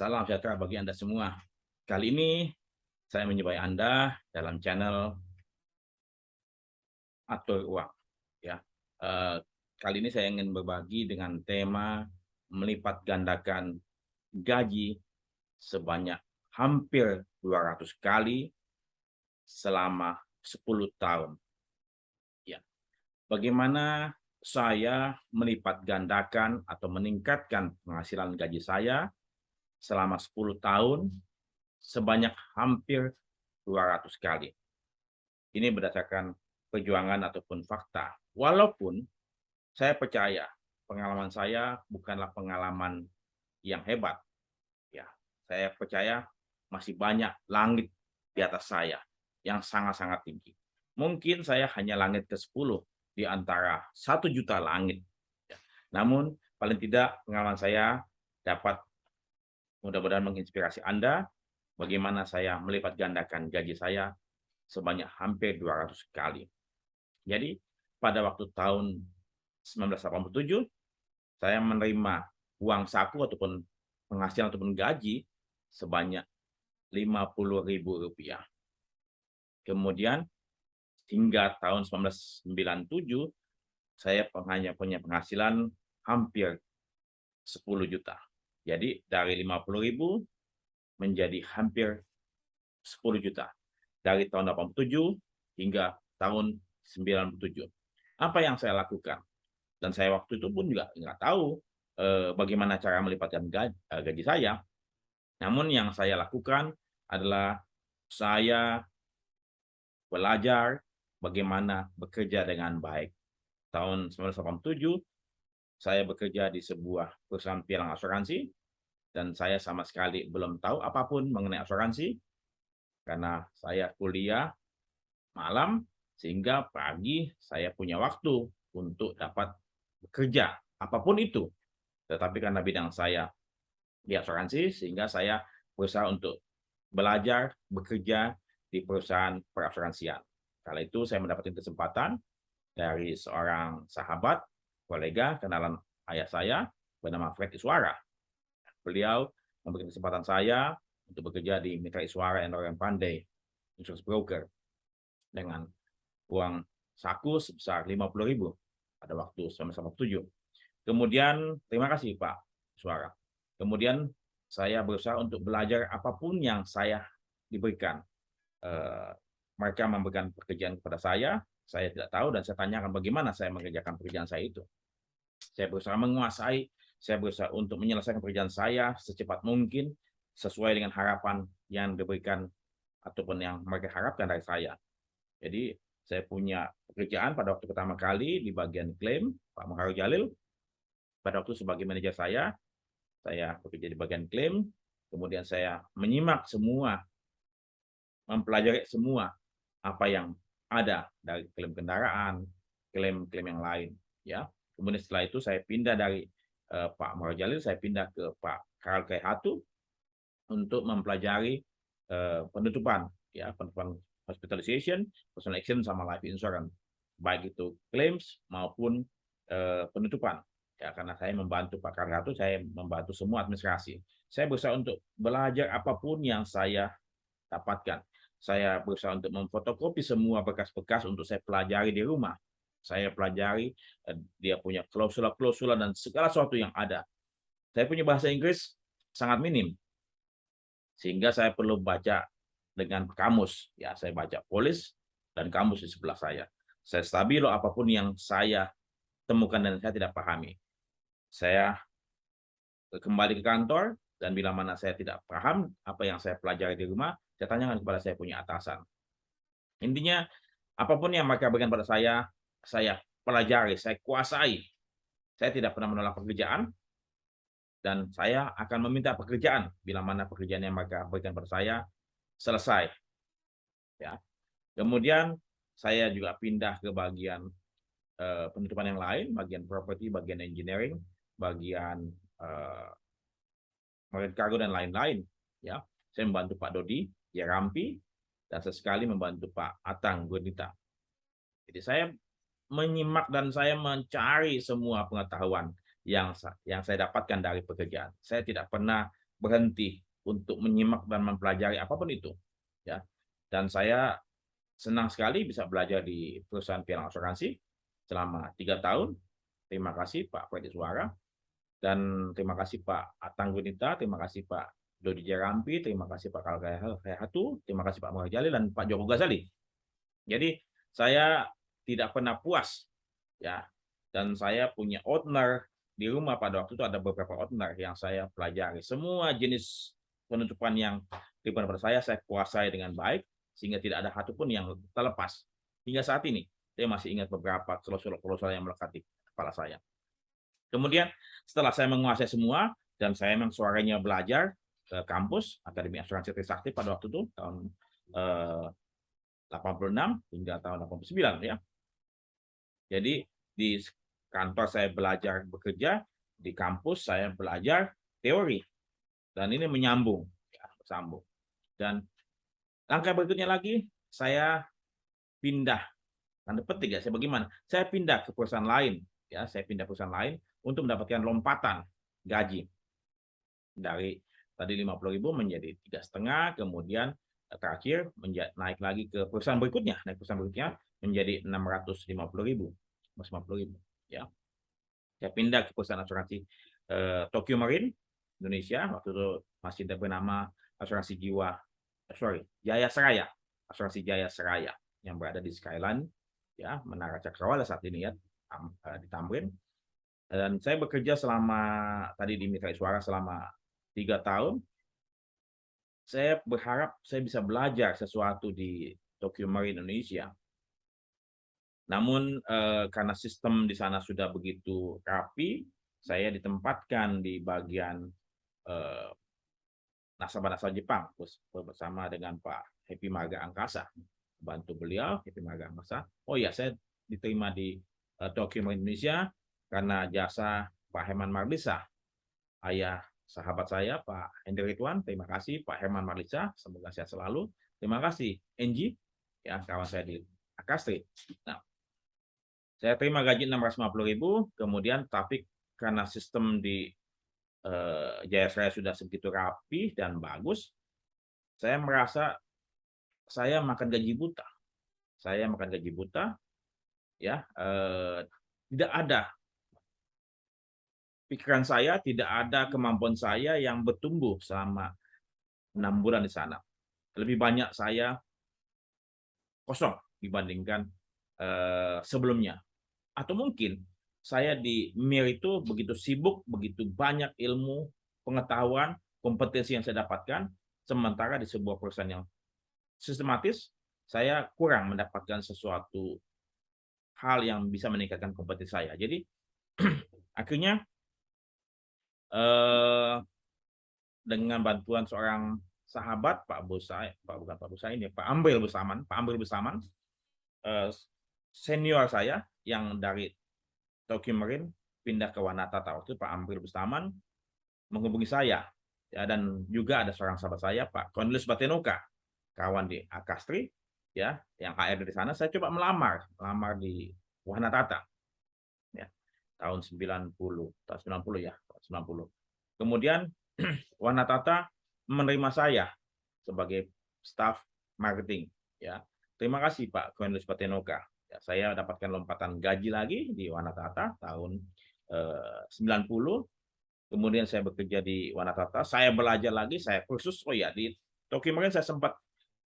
Salam sejahtera bagi Anda semua. Kali ini saya menjumpai Anda dalam channel Atur Uang. Ya, Eh, kali ini saya ingin berbagi dengan tema melipat gandakan gaji sebanyak hampir 200 kali selama 10 tahun. Ya, bagaimana saya melipat gandakan atau meningkatkan penghasilan gaji saya selama 10 tahun sebanyak hampir 200 kali. Ini berdasarkan perjuangan ataupun fakta. Walaupun saya percaya pengalaman saya bukanlah pengalaman yang hebat. Ya, saya percaya masih banyak langit di atas saya yang sangat-sangat tinggi. Mungkin saya hanya langit ke-10 di antara 1 juta langit. Ya. Namun paling tidak pengalaman saya dapat mudah-mudahan menginspirasi Anda bagaimana saya melipat gandakan gaji saya sebanyak hampir 200 kali. Jadi pada waktu tahun 1987 saya menerima uang saku ataupun penghasilan ataupun gaji sebanyak Rp50.000. Kemudian hingga tahun 1997 saya hanya punya penghasilan hampir 10 juta. Jadi dari 50.000 menjadi hampir 10 juta. Dari tahun 87 hingga tahun 97. Apa yang saya lakukan? Dan saya waktu itu pun juga nggak tahu bagaimana cara melipatkan gaji saya. Namun yang saya lakukan adalah saya belajar bagaimana bekerja dengan baik. Tahun 1987 saya bekerja di sebuah perusahaan pialang asuransi dan saya sama sekali belum tahu apapun mengenai asuransi karena saya kuliah malam sehingga pagi saya punya waktu untuk dapat bekerja apapun itu. Tetapi karena bidang saya di asuransi sehingga saya berusaha untuk belajar bekerja di perusahaan perasuransian. Kala itu saya mendapatkan kesempatan dari seorang sahabat, kolega, kenalan ayah saya bernama Fred Iswara. Beliau memberikan kesempatan saya untuk bekerja di Mitra Iswara Endor Pandai, insurance broker, dengan uang saku sebesar 50.000 pada waktu 1997. Kemudian, terima kasih Pak Iswara. Kemudian saya berusaha untuk belajar apapun yang saya diberikan. Mereka memberikan pekerjaan kepada saya tidak tahu dan saya tanyakan bagaimana saya mengerjakan pekerjaan saya itu. Saya berusaha menguasai, saya berusaha untuk menyelesaikan pekerjaan saya secepat mungkin sesuai dengan harapan yang diberikan ataupun yang mereka harapkan dari saya. Jadi saya punya pekerjaan pada waktu pertama kali di bagian klaim, Pak Muharrem Jalil. Pada waktu sebagai manajer saya bekerja di bagian klaim, kemudian saya menyimak semua, mempelajari semua apa yang ada dari klaim kendaraan, klaim-klaim yang lain. Ya, kemudian setelah itu saya pindah dari Pak Muharrem Jalil, saya pindah ke Pak Karl Kaihatu untuk mempelajari penutupan, ya penutupan hospitalization, personal accident sama life insurance, baik itu claims maupun penutupan. Ya, karena saya membantu Pak Karhatu, saya membantu semua administrasi. Saya berusaha untuk belajar apapun yang saya dapatkan. Saya berusaha untuk memfotokopi semua bekas-bekas untuk saya pelajari di rumah. Saya pelajari dia punya klausula-klausula dan segala sesuatu yang ada. Saya punya bahasa Inggris sangat minim, sehingga saya perlu baca dengan kamus. Ya, saya baca polis dan kamus di sebelah saya. Saya stabilo apapun yang saya temukan dan saya tidak pahami. Saya kembali ke kantor dan bila mana saya tidak paham apa yang saya pelajari di rumah, saya tanyakan kepada saya punya atasan. Intinya apapun yang mereka berikan pada saya pelajari, saya kuasai. Saya tidak pernah menolak pekerjaan dan saya akan meminta pekerjaan bila mana pekerjaan yang mereka berikan pada saya selesai. Ya. Kemudian saya juga pindah ke bagian penutupan yang lain, bagian property, bagian engineering, bagian marine cargo dan lain-lain. Ya, saya membantu Pak Dodi Yarampi dan sesekali membantu Pak Atang Gurnita. Jadi saya menyimak dan saya mencari semua pengetahuan yang saya dapatkan dari pekerjaan. Saya tidak pernah berhenti untuk menyimak dan mempelajari apapun itu, ya. Dan saya senang sekali bisa belajar di perusahaan pialang asuransi selama 3 tahun. Terima kasih Pak Freddy Suara, dan terima kasih Pak Atang Gunita, terima kasih Pak Dodi Jarampi, terima kasih Pak Kalkayahatu, terima kasih Pak Muhammad Jalil dan Pak Joko Ghazali. Jadi saya tidak pernah puas, ya. Dan saya punya owner di rumah. Pada waktu itu ada beberapa owner yang saya pelajari. Semua jenis penutupan yang diberikan pada saya kuasai dengan baik, sehingga tidak ada satu pun yang terlepas. Hingga saat ini, saya masih ingat beberapa klausul-klausul yang melekat di kepala saya. Kemudian setelah saya menguasai semua, dan saya memang suaranya belajar ke kampus Akademi Asuransi Trisakti pada waktu itu, tahun 86 hingga tahun 89, ya. Jadi di kantor saya belajar bekerja, di kampus saya belajar teori, dan ini menyambung, ya, bersambung. Dan langkah berikutnya lagi, saya pindah, tanda petik ya, saya bagaimana? Saya pindah ke perusahaan lain, ya, saya pindah ke perusahaan lain untuk mendapatkan lompatan gaji dari tadi 50.000 menjadi 3,5, kemudian terakhir naik lagi ke perusahaan berikutnya, menjadi 650.000, ya. Saya pindah ke perusahaan asuransi Tokyo Marine Indonesia, waktu itu masih bernama asuransi Jaya Seraya, asuransi Jaya Seraya yang berada di Skyline, ya, Menara Cakrawala saat ini, ya, di Tamrin. Dan saya bekerja selama tadi di Mitra Suara selama 3 tahun. Saya berharap saya bisa belajar sesuatu di Tokyo Marine Indonesia. Namun karena sistem di sana sudah begitu rapi, saya ditempatkan di bagian nasabah-nasabah Jepang bersama dengan Pak Happy Marga Angkasa. Bantu beliau, Happy Marga Angkasa. Oh ya, saya diterima di Tokyo Marine Indonesia karena jasa Pak Herman Marlisa, ayah sahabat saya, Pak Hendri Ridwan. Terima kasih Pak Herman Marlisa, semoga sehat selalu. Terima kasih Enji, ya, kawan saya di Akastri. Nah, saya terima gaji 650.000, kemudian tapi karena sistem di Jaya Seraya sudah segitu rapi dan bagus, saya merasa saya makan gaji buta. Saya makan gaji buta, ya, tidak ada pikiran saya, tidak ada kemampuan saya yang bertumbuh selama 6 bulan di sana. Lebih banyak saya kosong dibandingkan sebelumnya. Atau mungkin saya di MIR itu begitu sibuk, begitu banyak ilmu, pengetahuan, kompetensi yang saya dapatkan, sementara di sebuah perusahaan yang sistematis, saya kurang mendapatkan sesuatu hal yang bisa meningkatkan kompetensi saya. Jadi akhirnya dengan bantuan seorang sahabat, Pak Amril Busaman, senior saya yang dari Tokyo Marine pindah ke Wanatata, waktu Pak Amril Busaman menghubungi saya, ya, dan juga ada seorang sahabat saya, Pak Cornelius Batenoka, kawan di Akastri, ya, yang HR di sana. Saya coba melamar di Wanatata, ya, tahun 90 ya, 90. Kemudian Wanatata menerima saya sebagai staf marketing, ya. Terima kasih Pak Cornelius Batenoka. Ya, saya dapatkan lompatan gaji lagi di Wanatata tahun 90. Kemudian saya bekerja di Wanatata, saya belajar lagi, saya kursus. Oh ya, di Tokyo Marine saya sempat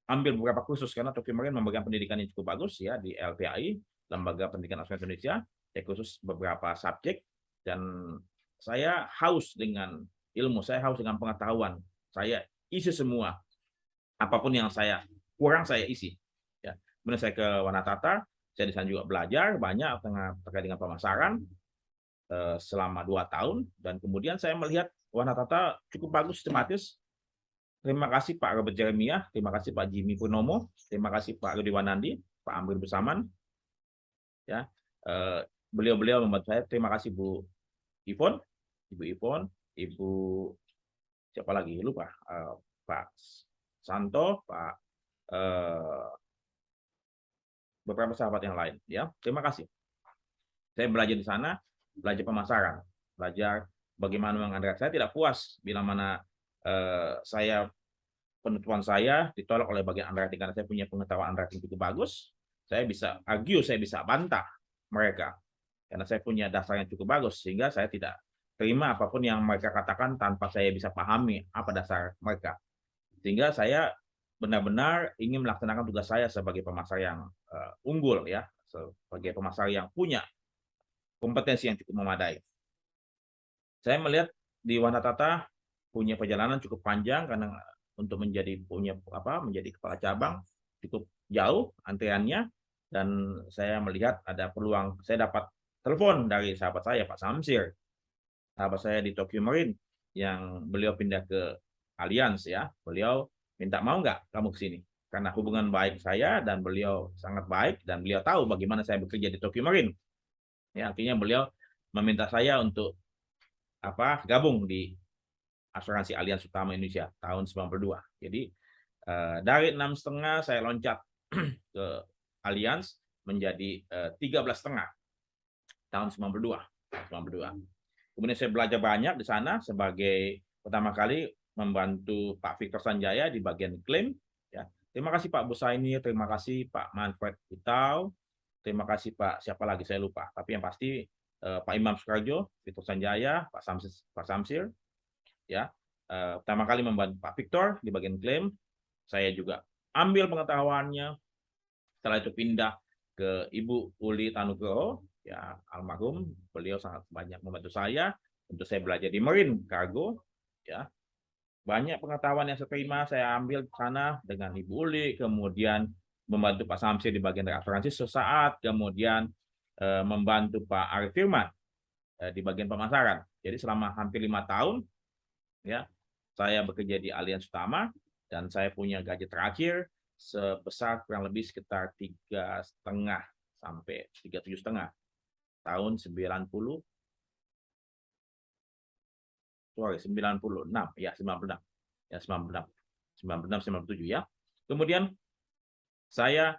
ambil beberapa kursus karena Tokyo Marine memberikan pendidikan yang cukup bagus, ya, di LPAI, Lembaga Pendidikan Asuransi Indonesia. Saya kursus beberapa subjek, dan saya haus dengan ilmu, saya haus dengan pengetahuan. Saya isi semua, apapun yang saya kurang saya isi, ya. Kemudian saya ke Wanatata, saya di sana juga belajar banyak terkait dengan pemasaran selama 2 tahun, dan kemudian saya melihat Wanatata cukup bagus, sistematis. Terima kasih Pak Robert Jeremiah, terima kasih Pak Jimmy Purnomo, terima kasih Pak Rudi Wanandi, Pak Amril Busaman, ya, beliau-beliau membantu saya. Terima kasih Bu Ivon, Ibu siapa lagi lupa, Pak Santo, Pak beberapa sahabat yang lain, ya. Terima kasih. Saya belajar di sana, belajar pemasaran, belajar bagaimana mengandalkan. Saya tidak puas bila mana penutupan saya ditolak oleh bagian underwriting karena saya punya pengetahuan underwriting cukup bagus. Saya bisa argue, saya bisa bantah mereka karena saya punya dasar yang cukup bagus, sehingga saya tidak terima apapun yang mereka katakan tanpa saya bisa pahami apa dasar mereka. Sehingga saya benar-benar ingin melaksanakan tugas saya sebagai pemasar yang unggul, ya, sebagai pemasar yang punya kompetensi yang cukup memadai. Saya melihat di Wanatata punya perjalanan cukup panjang karena untuk menjadi kepala cabang cukup jauh antriannya, dan saya melihat ada peluang. Saya dapat telepon dari sahabat saya Pak Samsir, sahabat saya di Tokyo Marine, yang beliau pindah ke Allianz, ya. Beliau minta, mau nggak kamu ke sini, karena hubungan baik saya dan beliau sangat baik, dan beliau tahu bagaimana saya bekerja di Tokyo Marine, ya. Artinya beliau meminta saya untuk gabung di asuransi Allianz Utama Indonesia tahun 92. Jadi dari 6,5 saya loncat ke Allianz menjadi 13,5 tahun 92. Kemudian saya belajar banyak di sana, sebagai pertama kali membantu Pak Victor Sanjaya di bagian klaim, ya. Terima kasih Pak Busaini, terima kasih Pak Manfred Itau, terima kasih Pak siapa lagi saya lupa, tapi yang pasti Pak Imam Sukarjo, Victor Sanjaya, Pak Samsir, ya. Pertama kali membantu Pak Victor di bagian klaim. Saya juga ambil pengetahuannya. Setelah itu pindah ke Ibu Uli Tanugroho, ya, almarhum. Beliau sangat banyak membantu saya untuk saya belajar di Marine Cargo, ya. Banyak pengetahuan yang saya terima saya ambil ke sana dengan Ibu Uli, kemudian membantu Pak Samsir di bagian asuransi sesaat, kemudian membantu Pak Arif Firman di bagian pemasaran. Jadi selama hampir 5 tahun, ya, saya bekerja di Allianz Utama, dan saya punya gaji terakhir sebesar kurang lebih sekitar 3,5 sampai 37,5 tahun 96, ya, 96, ya, 97, ya. Kemudian saya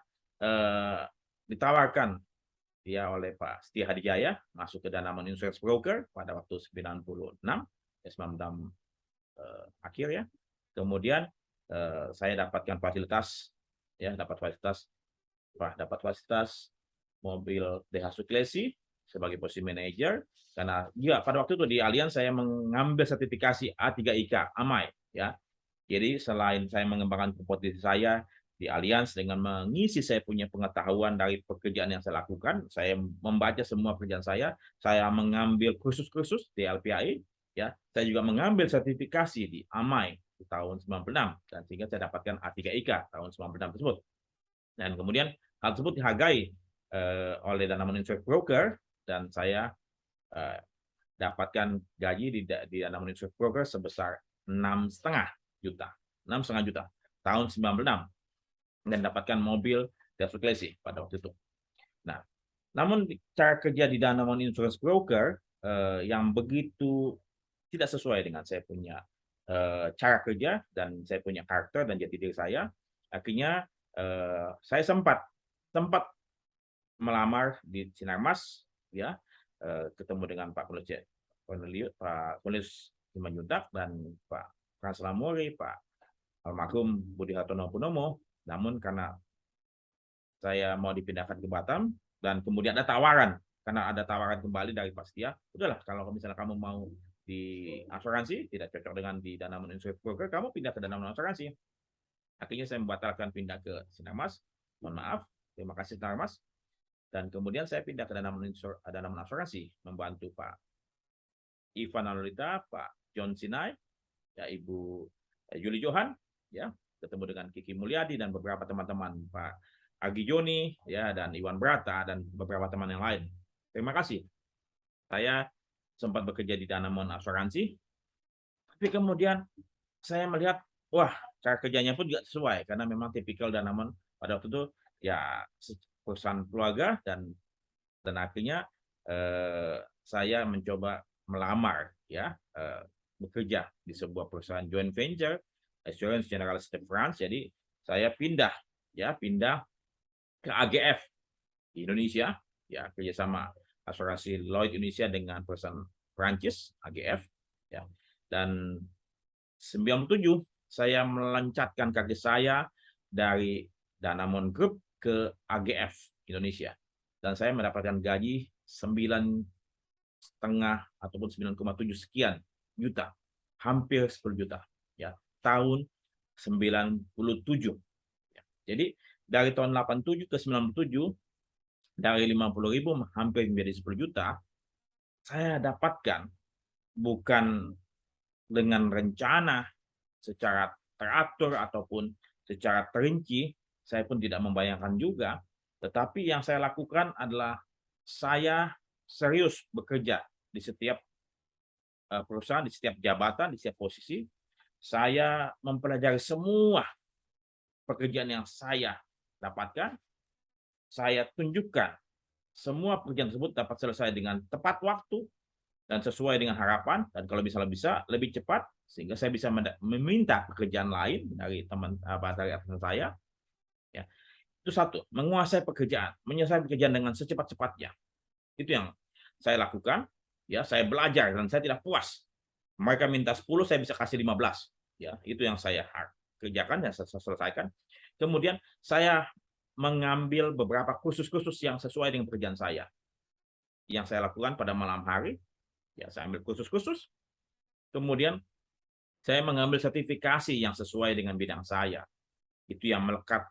ditawarkan, ya, oleh Pak Setia Hadijaya masuk ke Danamon Insurance Broker pada waktu 96, ya, 96 akhir, ya. Kemudian saya dapatkan fasilitas, ya, dapat fasilitas mobil Daihatsu Classy sebagai posisi manajer, karena ya pada waktu itu di Allianz saya mengambil sertifikasi A3IK AMAI, ya. Jadi selain saya mengembangkan kompetensi saya di Allianz dengan mengisi saya punya pengetahuan dari pekerjaan yang saya lakukan, saya membaca semua pekerjaan saya mengambil kursus-kursus di LPAI, ya. Saya juga mengambil sertifikasi di AMAI di tahun 96, dan sehingga saya dapatkan A3IK tahun 96 tersebut. Dan kemudian hal tersebut dihargai oleh Danamon Insurance Broker, dan saya dapatkan gaji di Danamon Insurance Broker sebesar 6,5 juta. 6,5 juta tahun 96, dan dapatkan mobil Daihatsu Classy pada waktu itu. Nah, namun cara kerja di Danamon Insurance Broker yang begitu tidak sesuai dengan saya punya cara kerja dan saya punya karakter dan jati diri saya. Akhirnya saya sempat melamar di Sinarmas, ya, ketemu dengan Pak Cornelius Simanjuntak dan Pak Frans Lamori, Pak almarhum Budi Hartono Punomo. Namun karena saya mau dipindahkan ke Batam, dan kemudian ada tawaran, karena ada tawaran kembali dari Pak Setia, udahlah kalau misalnya kamu mau di asuransi tidak cocok dengan di Danamon Insurance Broker, kamu pindah ke Danamon Asuransi. Akhirnya saya membatalkan pindah ke Sinarmas, mohon maaf, terima kasih Sinarmas, dan kemudian saya pindah ke Danamon Asuransi membantu Pak Ivan Alorita, Pak John Sinai, ya, Ibu Yuli Johan, ya, ketemu dengan Kiki Mulyadi dan beberapa teman-teman, Pak Agi Joni, ya, dan Iwan Brata dan beberapa teman yang lain. Terima kasih. Saya sempat bekerja di Danamon Asuransi, tapi kemudian saya melihat, wah, cara kerjanya pun juga sesuai, karena memang tipikal Danamon pada waktu itu, ya, perusahaan keluarga, dan akhirnya saya mencoba melamar, ya, bekerja di sebuah perusahaan joint venture Assurance Generaliste de France. Jadi saya pindah ke AGF di Indonesia, ya, kerjasama asuransi Lloyd Indonesia dengan perusahaan Prancis AGF, ya. Dan 97 saya melencatkan kaki saya dari Danamon Group ke AGF Indonesia. Dan saya mendapatkan gaji 9,5 ataupun 9,7 sekian juta. Hampir 10 juta. Ya, tahun 97. Ya. Jadi dari tahun 87 ke 97, dari 50.000 hampir menjadi 10 juta, saya dapatkan bukan dengan rencana secara teratur ataupun secara terinci, saya pun tidak membayangkan juga, tetapi yang saya lakukan adalah saya serius bekerja di setiap perusahaan, di setiap jabatan, di setiap posisi. Saya mempelajari semua pekerjaan yang saya dapatkan, saya tunjukkan semua pekerjaan tersebut dapat selesai dengan tepat waktu dan sesuai dengan harapan, dan kalau bisa lebih cepat, sehingga saya bisa meminta pekerjaan lain dari dari atasan saya. Ya, itu satu, menguasai pekerjaan, menyelesaikan pekerjaan dengan secepat-cepatnya. Itu yang saya lakukan. Ya, saya belajar dan saya tidak puas. Mereka minta 10, saya bisa kasih 15. Ya, itu yang saya kerjakan, yang saya selesaikan. Kemudian saya mengambil beberapa kursus-kursus yang sesuai dengan pekerjaan saya. Yang saya lakukan pada malam hari, ya saya ambil kursus-kursus. Kemudian saya mengambil sertifikasi yang sesuai dengan bidang saya. Itu yang melekat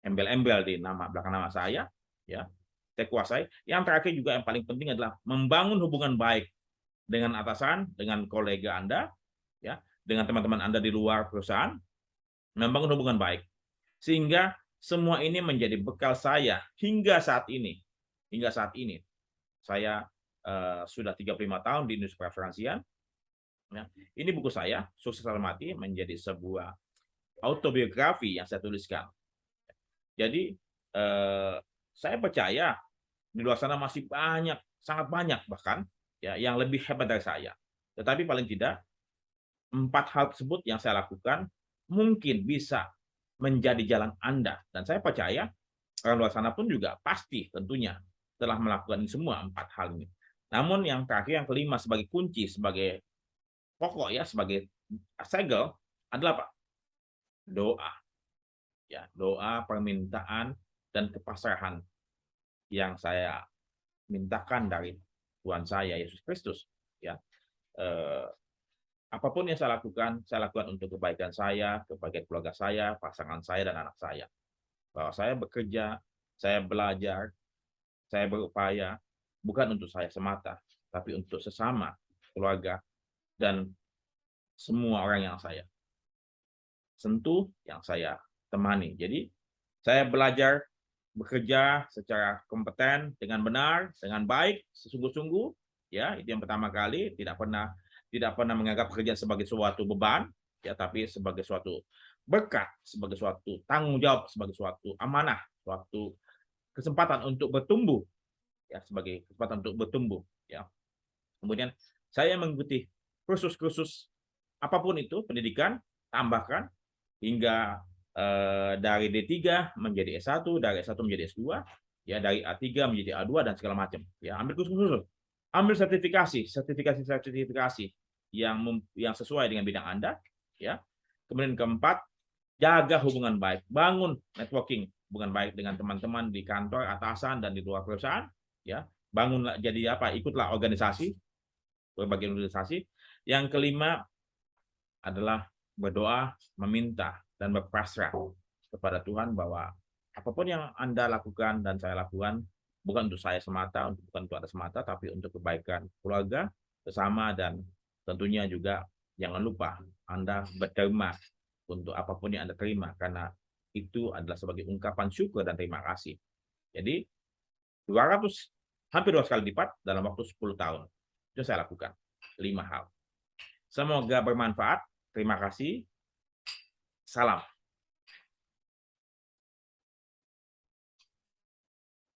embel-embel di belakang nama saya, ya. Saya kuasai. Yang terakhir juga yang paling penting adalah membangun hubungan baik dengan atasan, dengan kolega Anda, ya, dengan teman-teman Anda di luar perusahaan, membangun hubungan baik. Sehingga semua ini menjadi bekal saya hingga saat ini. Hingga saat ini saya sudah 35 tahun di industri perasuransian. Ya, ini buku saya, Sukses Dalam Mati, menjadi sebuah autobiografi yang saya tuliskan. Jadi saya percaya di luar sana masih banyak, sangat banyak bahkan, ya, yang lebih hebat dari saya. Tetapi paling tidak 4 hal tersebut yang saya lakukan mungkin bisa menjadi jalan Anda. Dan saya percaya orang luar sana pun juga pasti tentunya telah melakukan semua 4 hal ini. Namun yang terakhir, yang kelima, sebagai kunci, sebagai pokok, ya, sebagai segel adalah apa? Doa. Ya, doa, permintaan, dan kepasrahan yang saya mintakan dari Tuhan saya Yesus Kristus. Ya, apapun yang saya lakukan untuk kebaikan saya, kebaikan keluarga saya, pasangan saya, dan anak saya. Bahwa saya bekerja, saya belajar, saya berupaya bukan untuk saya semata, tapi untuk sesama, keluarga, dan semua orang yang saya sentuh, yang saya temani. Jadi saya belajar bekerja secara kompeten, dengan benar, dengan baik, sesungguh-sungguh. Ya, itu yang pertama kali. Tidak pernah menganggap pekerjaan sebagai suatu beban, ya, tapi sebagai suatu berkat, sebagai suatu tanggung jawab, sebagai suatu amanah, suatu kesempatan untuk bertumbuh, ya, sebagai kesempatan untuk bertumbuh. Ya. Kemudian saya mengikuti kursus-kursus apapun itu, pendidikan, tambahkan hingga dari D3 menjadi S1, dari S1 menjadi S2, ya, dari A3 menjadi A2, dan segala macam. Ya, ambil kursus-kursus, ambil sertifikasi yang sesuai dengan bidang Anda, ya. Kemudian keempat, jaga hubungan baik, bangun networking, hubungan baik dengan teman-teman di kantor, atasan, dan di luar perusahaan, ya. Bangunlah, jadi apa? Ikutlah organisasi, berbagai organisasi. Yang kelima adalah berdoa, meminta, dan berpasrah kepada Tuhan bahwa apapun yang Anda lakukan dan saya lakukan bukan untuk saya semata, bukan untuk Anda semata, tapi untuk kebaikan keluarga, sesama, dan tentunya juga jangan lupa Anda berterima untuk apapun yang Anda terima, karena itu adalah sebagai ungkapan syukur dan terima kasih. Jadi 200, hampir 2 kali lipat dalam waktu 10 tahun. Itu saya lakukan. 5 hal. Semoga bermanfaat. Terima kasih. Salam.